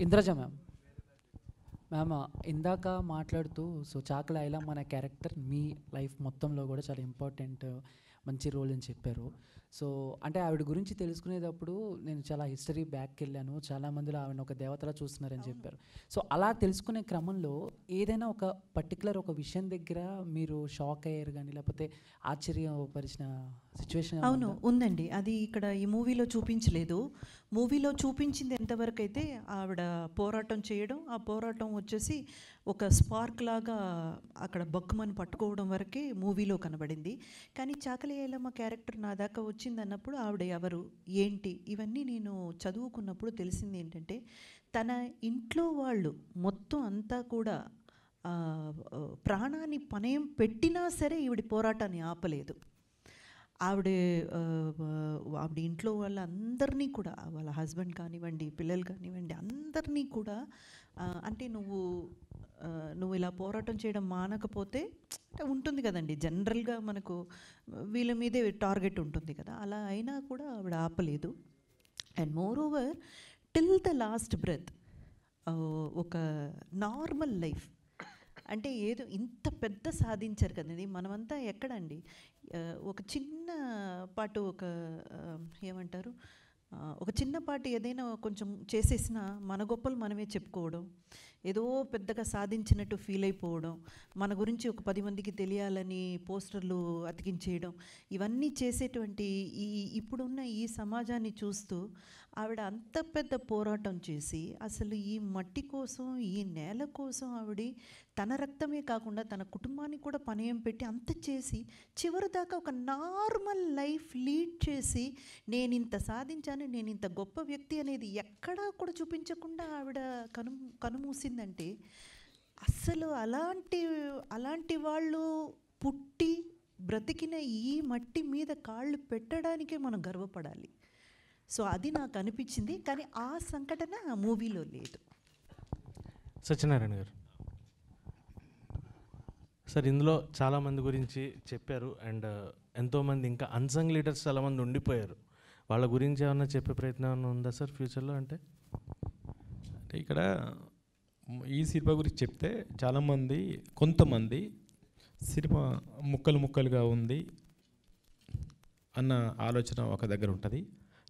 Indraja ma'am. Ma'am ఇందాక మాట్లాడుతూ చాకలి ఐలమ్మ అనే క్యారెక్టర్ మీ లైఫ్ మొత్తంలో కూడా చాలా ఇంపార్టెంట్ మంచి రోల్ అని చెప్పారు. సో అంటే ఆవిడ గురించి తెలుసుకునేటప్పుడు నేను చాలా హిస్టరీ బ్యాక్కి వెళ్ళాను. చాలామందిలో ఆవిడ ఒక దేవతలా చూస్తున్నారని చెప్పారు. సో అలా తెలుసుకునే క్రమంలో ఏదైనా ఒక పర్టికులర్ ఒక విషయం దగ్గర మీరు షాక్ అయ్యారు కానీ లేకపోతే ఆశ్చర్యపరిచిన సిచ్యువేషన్? అవును, ఉందండి. అది ఇక్కడ ఈ మూవీలో చూపించలేదు. మూవీలో చూపించింది ఎంతవరకు అయితే ఆవిడ పోరాటం చేయడం, ఆ పోరాటం వచ్చేసి ఒక స్పార్క్ లాగా అక్కడ బక్కుమని పట్టుకోవడం వరకే మూవీలో కనబడింది. కానీ చాకలి ఐలమ్మ క్యారెక్టర్ నా దాకా వచ్చింది అన్నప్పుడు ఆవిడ ఎవరు ఏంటి ఇవన్నీ నేను చదువుకున్నప్పుడు తెలిసింది ఏంటంటే, తన ఇంట్లో వాళ్ళు మొత్తం అంతా కూడా ప్రాణాన్ని పణయం పెట్టినా సరే ఈవిడ పోరాటాన్ని ఆపలేదు. ఆవిడ ఆవిడ ఇంట్లో వాళ్ళందరినీ కూడా, వాళ్ళ హస్బెండ్ కానివ్వండి, పిల్లలు కానివ్వండి, అందరినీ కూడా అంటే నువ్వు ఇలా పోరాటం చేయడం మానకపోతే అంటే ఉంటుంది కదండి, జనరల్గా మనకు వీళ్ళ మీదే టార్గెట్ ఉంటుంది కదా, అలా అయినా కూడా ఆవిడ ఆపలేదు. And moreover till the last breath ఒక నార్మల్ లైఫ్ అంటే ఏదో ఇంత పెద్ద సాధించారు కదండి. మనమంతా ఎక్కడండి ఒక చిన్న పాటు ఏమంటారు ఒక చిన్నపాటి ఏదైనా కొంచెం చేసేసినా మన గొప్పలు మనమే చెప్పుకోవడం, ఏదో పెద్దగా సాధించినట్టు ఫీల్ అయిపోవడం, మన గురించి ఒక 10 మందికి తెలియాలని పోస్టర్లు అతికించేయడం, ఇవన్నీ చేసేటువంటి ఇప్పుడున్న ఈ సమాజాన్ని చూస్తూ ఆవిడ అంత పెద్ద పోరాటం చేసి అసలు ఈ మట్టి కోసం, ఈ నేల కోసం ఆవిడ తన రక్తమే కాకుండా తన కుటుంబాన్ని కూడా పణయం పెట్టి అంత చేసి చివరిదాకా ఒక నార్మల్ లైఫ్ లీడ్ చేసి నేను ఇంత సాధించాను, నేను ఇంత గొప్ప వ్యక్తి అనేది ఎక్కడా కూడా చూపించకుండా ఆవిడ కనుమూసిందంటే అస్సలు అలాంటి వాళ్ళు పుట్టి బ్రతికిన ఈ మట్టి మీద కాళ్ళు పెట్టడానికే మనం గర్వపడాలి. సో అది నాకు అనిపించింది. కానీ ఆ సంఘటన ఆ మూవీలో లేదు. సత్యనారాయణ గారు సార్, ఇందులో చాలామంది గురించి చెప్పారు అండ్ ఎంతోమంది ఇంకా అన్సంగ్ లీడర్స్ చాలామంది ఉండిపోయారు. వాళ్ళ గురించి ఏమన్నా చెప్పే ప్రయత్నం ఏమన్నా ఉందా సార్ ఫ్యూచర్లో? అంటే ఇక్కడ ఈ సినిమా గురించి చెప్తే కొంతమంది సినిమా ముక్కలుగా ఉంది అన్న ఆలోచన ఒక దగ్గర ఉంటుంది.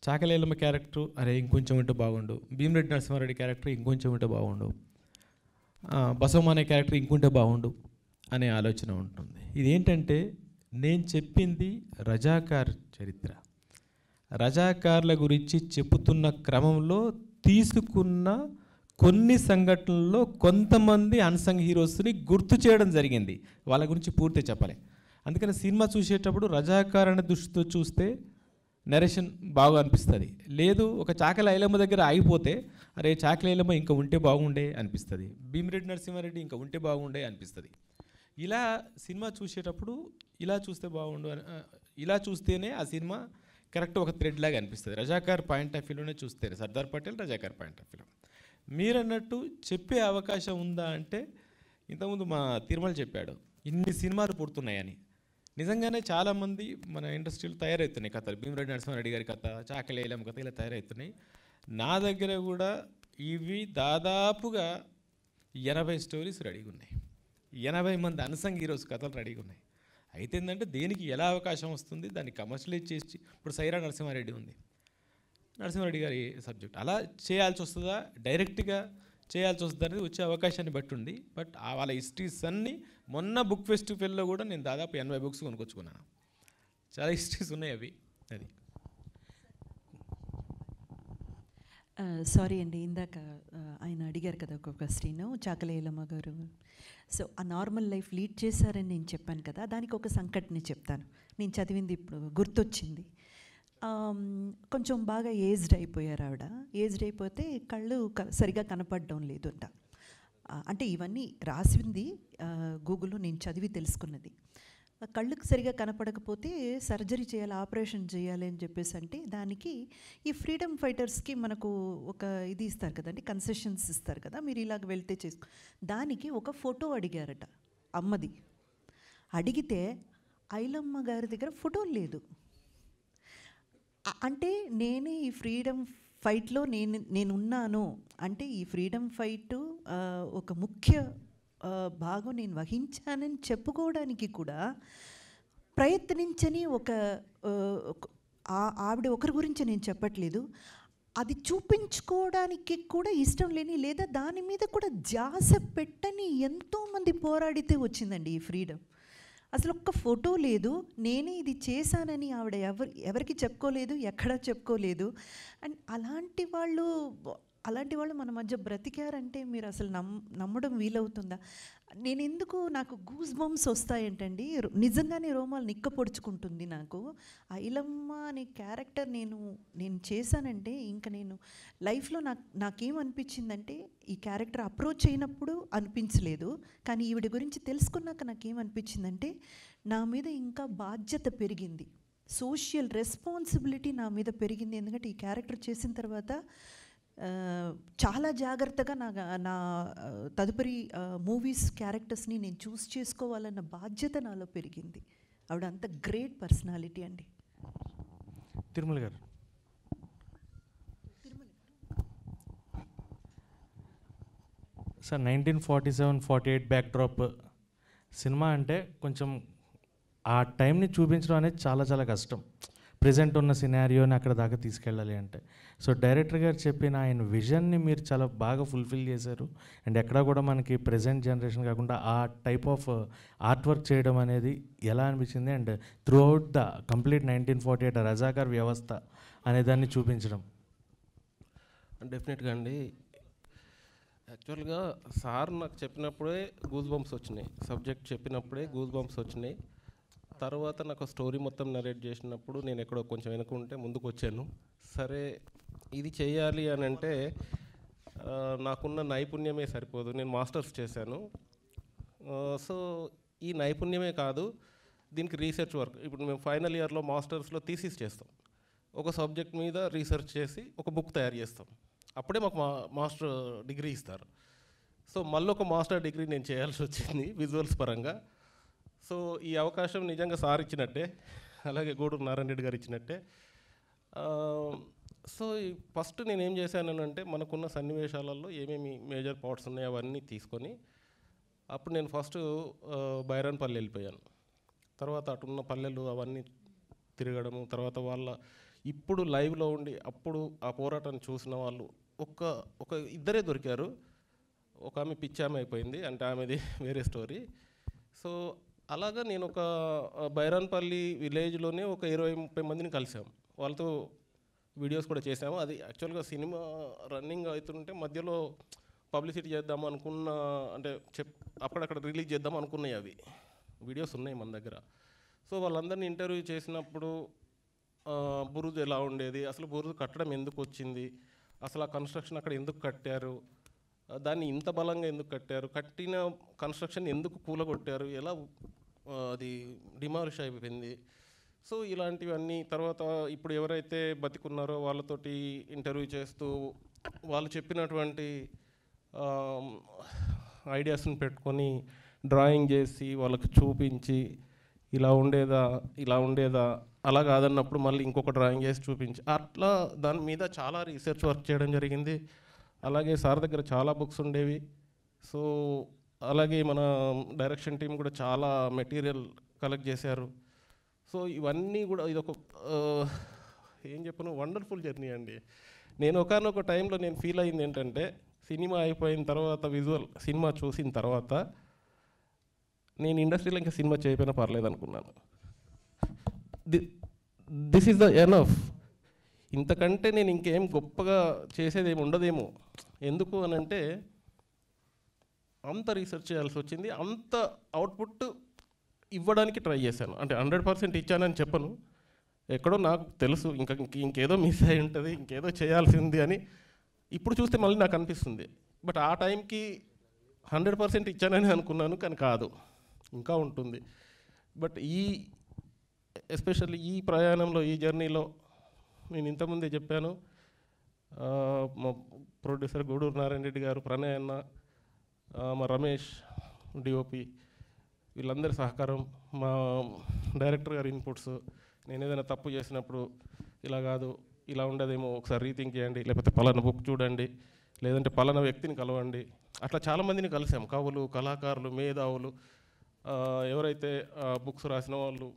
చాకలి ఐలమ్మ క్యారెక్టర్ అరే ఇంకొంచెం ఉంటే బాగుండు, భీమిరెడ్డి నరసింహారెడ్డి క్యారెక్టర్ ఇంకొంచెం ఉంటే బాగుండు, బసవమ్మ అనే క్యారెక్టర్ ఇంకుంటే బాగుండు అనే ఆలోచన ఉంటుంది. ఇదేంటంటే నేను చెప్పింది రజాకార్ చరిత్ర. రజాకార్ల గురించి చెప్పుతున్న క్రమంలో తీసుకున్న కొన్ని సంఘటనల్లో కొంతమంది అన్సంగ్ హీరోస్ని గుర్తు చేయడం జరిగింది. వాళ్ళ గురించి పూర్తి చెప్పాలి. అందుకని సినిమా చూసేటప్పుడు రజాకార్ అనే దృష్టితో చూస్తే నరేషన్ బాగా అనిపిస్తుంది. లేదు ఒక చాకలి ఐలమ్మ దగ్గర ఆగిపోతే అరే చాకలి ఐలమ్మ ఇంకా ఉంటే బాగుండే అనిపిస్తుంది, భీమిరెడ్డి నరసింహారెడ్డి ఇంకా ఉంటే బాగుండే అనిపిస్తుంది. ఇలా సినిమా చూసేటప్పుడు ఇలా చూస్తే బాగుండు ఇలా చూస్తేనే ఆ సినిమా కరెక్ట్ ఒక థ్రెడ్ లాగా అనిపిస్తుంది. రజాకార్ పాయింట్ ఆఫ్ వ్యూలోనే చూస్తే సర్దార్ పటేల్ రజాకార్ పాయింట్ ఆఫ్ వ్యూలో మీరన్నట్టు చెప్పే అవకాశం ఉందా అంటే, ఇంతకుముందు మా తిరుమల చెప్పాడు ఇన్ని సినిమాలు పుడుతున్నాయని. నిజంగానే చాలామంది మన ఇండస్ట్రీలో తయారవుతున్నాయి కథలు. భీమిరెడ్డి నరసింహారెడ్డి గారి కథ, చాకలి ఐలమ్మ కథ ఇలా తయారవుతున్నాయి. నా దగ్గర కూడా ఇవి దాదాపుగా 80 స్టోరీస్ రెడీగా ఉన్నాయి. 80 మంది అన్సంగ్ హీరోస్ కథలు రెడీగా ఉన్నాయి. అయితే ఏంటంటే దేనికి ఎలా అవకాశం వస్తుంది, దాన్ని కమర్షియలైజ్ చేసి ఇప్పుడు సైరా నరసింహారెడ్డి ఉంది, నరసింహారెడ్డి గారి సబ్జెక్ట్ అలా చేయాల్సి వస్తుందా, డైరెక్ట్గా చేయాల్సి వస్తుంది అనేది వచ్చే అవకాశాన్ని బట్టి ఉంది. బట్ వాళ్ళ హిస్టరీస్ అన్నీ మొన్న బుక్ ఫెస్టివల్లో కూడా నేను దాదాపు 80 బుక్స్ కొనుక్కొచ్చుకున్నాను. చాలా హిస్టరీస్ ఉన్నాయి అవి. అది సారీ అండి, ఇందాక ఆయన అడిగారు కదా ఒక క్వశ్చన్, చాకలి ఐలమ్మ గారు. సో ఆ నార్మల్ లైఫ్ లీడ్ చేశారని నేను చెప్పాను కదా, దానికి ఒక సంఘటన చెప్తాను. నేను చదివింది ఇప్పుడు గుర్తొచ్చింది. కొంచెం బాగా ఏజ్డ్ అయిపోయారు ఆవిడ. ఏజ్డ్ అయిపోతే కళ్ళు సరిగా కనపడడం లేదంట. అంటే ఇవన్నీ రాసింది గూగుల్లో నేను చదివి తెలుసుకున్నది. కళ్ళకు సరిగా కనపడకపోతే సర్జరీ చేయాలి, ఆపరేషన్ చేయాలి అని చెప్పేసి అంటే దానికి ఈ ఫ్రీడమ్ ఫైటర్స్కి మనకు ఒక ఇది ఇస్తారు కదండి, కన్సెషన్స్ ఇస్తారు కదా, మీరు ఇలాగ వెళ్తే చేసుకో. దానికి ఒక ఫోటో అడిగారట అమ్మది. అడిగితే ఐలమ్మ గారి దగ్గర ఫోటో లేదు. అంటే నేనే ఈ ఫ్రీడమ్ ఫైట్లో నేనున్నాను అంటే ఈ ఫ్రీడమ్ ఫైట్ ఒక ముఖ్య భాగం నేను వహించానని చెప్పుకోవడానికి కూడా ప్రయత్నించని ఆవిడ ఒకరి గురించి నేను చెప్పట్లేదు, అది చూపించుకోవడానికి కూడా ఇష్టం లేని లేదా దాని మీద కూడా ధ్యాస పెట్టని ఎంతోమంది పోరాడితే వచ్చిందండి ఈ ఫ్రీడమ్. అసలు ఒక్క ఫోటో లేదు, నేనే ఇది చేశానని ఆవిడ ఎవరికి చెప్పుకోలేదు, ఎక్కడా చెప్పుకోలేదు. అండ్ అలాంటి వాళ్ళు మన మధ్య బ్రతికారంటే మీరు అసలు నమ్మడం వీలవుతుందా? నేను ఎందుకు నాకు గూస్ బంప్స్ వస్తాయంటండి, నిజంగానే రోమాలు నిక్కపొడుచుకుంటుంది నాకు. ఐలమ్మ అనే క్యారెక్టర్ నేను చేశానంటే ఇంకా నేను లైఫ్లో నాకేమనిపించిందంటే ఈ క్యారెక్టర్ అప్రోచ్ అయినప్పుడు అనిపించలేదు, కానీ ఈవిడ గురించి తెలుసుకున్నాక నాకేమనిపించిందంటే నా మీద ఇంకా బాధ్యత పెరిగింది, సోషల్ రెస్పాన్సిబిలిటీ నా మీద పెరిగింది. ఎందుకంటే ఈ క్యారెక్టర్ చేసిన తర్వాత చాలా జాగ్రత్తగా నా తదుపరి మూవీస్ క్యారెక్టర్స్ని నేను చూస్ చేసుకోవాలన్న బాధ్యత నాలో పెరిగింది. ఆవిడ అంత గ్రేట్ పర్సనాలిటీ అండి. తిరుమల గారు, సార్ 1947-48 బ్యాక్డ్రాప్ సినిమా అంటే కొంచెం ఆ టైంని చూపించడం అనేది చాలా చాలా కష్టం. ప్రజెంట్ ఉన్న సినారియోని అక్కడ దాకా తీసుకెళ్ళాలి అంటే. సో డైరెక్టర్ గారు చెప్పిన ఆయన విజన్ని మీరు చాలా బాగా ఫుల్ఫిల్ చేశారు. అండ్ ఎక్కడా కూడా మనకి ప్రజెంట్ జనరేషన్ కాకుండా ఆ టైప్ ఆఫ్ ఆర్ట్ వర్క్ చేయడం అనేది ఎలా అనిపించింది? And through out the complete 1948 Razakar వ్యవస్థ అనే దాన్ని చూపించడం. డెఫినెట్గా అండి. యాక్చువల్గా సార్ నాకు చెప్పినప్పుడే గూస్ బంప్స్ వచ్చినాయి, సబ్జెక్ట్ చెప్పినప్పుడే గూస్ బంప్స్ వచ్చినాయి. తర్వాత నాకు స్టోరీ మొత్తం నరేట్ చేసినప్పుడు నేను ఎక్కడో కొంచెం వెనుకుంటే ముందుకు వచ్చాను. సరే ఇది చేయాలి అని అంటే నాకున్న నైపుణ్యమే సరిపోదు, నేను మాస్టర్స్ చేశాను. సో ఈ నైపుణ్యమే కాదు, దీనికి రీసెర్చ్ వర్క్. ఇప్పుడు మేము ఫైనల్ ఇయర్లో మాస్టర్స్లో థీసిస్ చేస్తాం, ఒక సబ్జెక్ట్ మీద రీసెర్చ్ చేసి ఒక బుక్ తయారు చేస్తాం, అప్పుడే మాకు మాస్టర్ డిగ్రీ ఇస్తారు. సో మళ్ళీ ఒక మాస్టర్ డిగ్రీ నేను చేయాల్సి వచ్చింది విజువల్స్ పరంగా. సో ఈ అవకాశం నిజంగా సార్ ఇచ్చినట్టే, అలాగే గూడూరు నారాయణ రెడ్డి గారు ఇచ్చినట్టే. సో ఫస్ట్ నేను ఏం చేశానంటే మనకున్న సన్నివేశాలలో ఏమేమి మేజర్ పార్ట్స్ ఉన్నాయో అవన్నీ తీసుకొని అప్పుడు నేను ఫస్ట్ బైరాన్పల్లి వెళ్ళిపోయాను. తర్వాత అటున్న పల్లెలు అవన్నీ తిరగడము, తర్వాత వాళ్ళ ఇప్పుడు లైవ్లో ఉండి అప్పుడు ఆ పోరాటాన్ని చూసిన వాళ్ళు ఒక ఇద్దరే దొరికారు. ఒక ఆమె పిచ్చామె అయిపోయింది, అంటే ఆమెది వేరే స్టోరీ. సో అలాగా నేను ఒక బైరాన్పల్లి విలేజ్లోనే ఒక 20-30 మందిని కలిసాము, వాళ్ళతో వీడియోస్ కూడా చేసాము. అది యాక్చువల్గా సినిమా రన్నింగ్ అవుతుంటే మధ్యలో పబ్లిసిటీ చేద్దాం అనుకున్న, అంటే అక్కడక్కడ రిలీజ్ చేద్దాం అనుకున్నాయి, అవి వీడియోస్ ఉన్నాయి మన దగ్గర. సో వాళ్ళందరినీ ఇంటర్వ్యూ చేసినప్పుడు బురుజు ఎలా ఉండేది, అసలు బురుజు కట్టడం ఎందుకు వచ్చింది, అసలు ఆ కన్స్ట్రక్షన్ అక్కడ ఎందుకు కట్టారు, దాన్ని ఇంత బలంగా ఎందుకు కట్టారు, కట్టిన కన్స్ట్రక్షన్ ఎందుకు కూలగొట్టారు, ఎలా అది డిమాలిష్ అయిపోయింది. సో ఇలాంటివన్నీ తర్వాత ఇప్పుడు ఎవరైతే బతికున్నారో వాళ్ళతోటి ఇంటర్వ్యూ చేస్తూ వాళ్ళు చెప్పినటువంటి ఐడియాస్ని పెట్టుకొని డ్రాయింగ్ చేసి వాళ్ళకి చూపించి ఇలా ఉండేదా అలా కాదన్నప్పుడు మళ్ళీ ఇంకొక డ్రాయింగ్ చేసి చూపించి అట్లా దాని మీద చాలా రీసెర్చ్ వర్క్ చేయడం జరిగింది. అలాగే సార్ దగ్గర చాలా బుక్స్ ఉండేవి. సో అలాగే మన డైరెక్షన్ టీం కూడా చాలా మెటీరియల్ కలెక్ట్ చేశారు. సో ఇవన్నీ కూడా ఇదొక ఏం చెప్పను వండర్ఫుల్ జర్నీ అండి. నేను ఒకనొక టైంలో నేను ఫీల్ అయింది ఏంటంటే సినిమా అయిపోయిన తర్వాత విజువల్ సినిమా చూసిన తర్వాత నేను ఇండస్ట్రీలో ఇంకా సినిమా చేయకపోయినా పర్లేదు అనుకున్నాను. దిస్ ఈజ్ ద ఎనఫ్, ఇంతకంటే నేను ఇంకేం గొప్పగా చేసేది ఏమి ఉండదేమో. ఎందుకు అని అంటే అంత రీసెర్చ్ చేయాల్సి వచ్చింది, అంత అవుట్పుట్ ఇవ్వడానికి ట్రై చేశాను. అంటే 100% ఇచ్చానని చెప్పను, ఎక్కడో నాకు తెలుసు ఇంకేదో మిస్ అయి ఉంటుంది, ఇంకేదో చేయాల్సింది అని ఇప్పుడు చూస్తే మళ్ళీ నాకు అనిపిస్తుంది. బట్ ఆ టైంకి 100% ఇచ్చానని అనుకున్నాను, కానీ కాదు, ఇంకా ఉంటుంది. బట్ ఎస్పెషల్లీ ఈ ప్రయాణంలో, ఈ జర్నీలో నేను ఇంతకుముందే చెప్పాను, మా ప్రొడ్యూసర్ గూడూరు నారాయణ రెడ్డి గారు, ప్రణయ్ అన్న, మా రమేష్ డిఓపి, వీళ్ళందరి సహకారం, మా డైరెక్టర్ గారి ఇన్పుట్స్, నేను ఏదైనా తప్పు చేసినప్పుడు ఇలా కాదు ఇలా ఉండదేమో ఒకసారి రీథింక్ చేయండి, లేకపోతే పలానా బుక్ చూడండి, లేదంటే పలానా వ్యక్తిని కలవండి. అట్లా చాలామందిని కలిసాం, కవులు, కళాకారులు, మేధావులు, ఎవరైతే బుక్స్ రాసిన వాళ్ళు.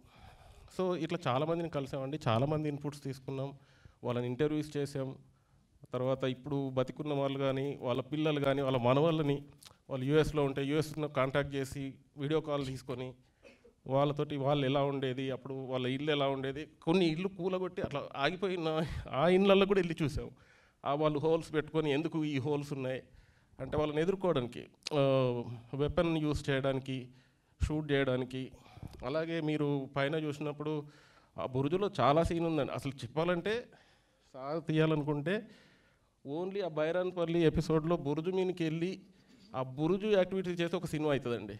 సో ఇట్లా చాలామందిని కలిసామండి, చాలామంది ఇన్పుట్స్ తీసుకున్నాం, వాళ్ళని ఇంటర్వ్యూస్ చేసాం. తర్వాత ఇప్పుడు బతికున్న వాళ్ళు కానీ, వాళ్ళ పిల్లలు కానీ, వాళ్ళ మనవాళ్ళని, వాళ్ళు యూఎస్లో ఉంటే యూఎస్లో కాంటాక్ట్ చేసి వీడియో కాల్ తీసుకొని వాళ్ళతోటి వాళ్ళు ఎలా ఉండేది, అప్పుడు వాళ్ళ ఇల్లు ఎలా ఉండేది, కొన్ని ఇల్లు కూలగొట్టి అట్లా ఆగిపోయిన ఆ ఇళ్ళల్లో కూడా వెళ్ళి చూసాం. వాళ్ళు హోల్స్ పెట్టుకొని ఎందుకు ఈ హోల్స్ ఉన్నాయి అంటే వాళ్ళని ఎదుర్కోవడానికి, వెపన్ యూస్ చేయడానికి, షూట్ చేయడానికి. అలాగే మీరు పైన చూసినప్పుడు ఆ బురుజులో చాలా సీన్ ఉందండి. అసలు చెప్పాలంటే సార్ తీయాలనుకుంటే ఓన్లీ ఆ బైరాన్పల్లి ఎపిసోడ్లో బురుజు మీదకి వెళ్ళి ఆ బురుజు యాక్టివిటీ చేస్తే ఒక సినిమా అవుతుందండి.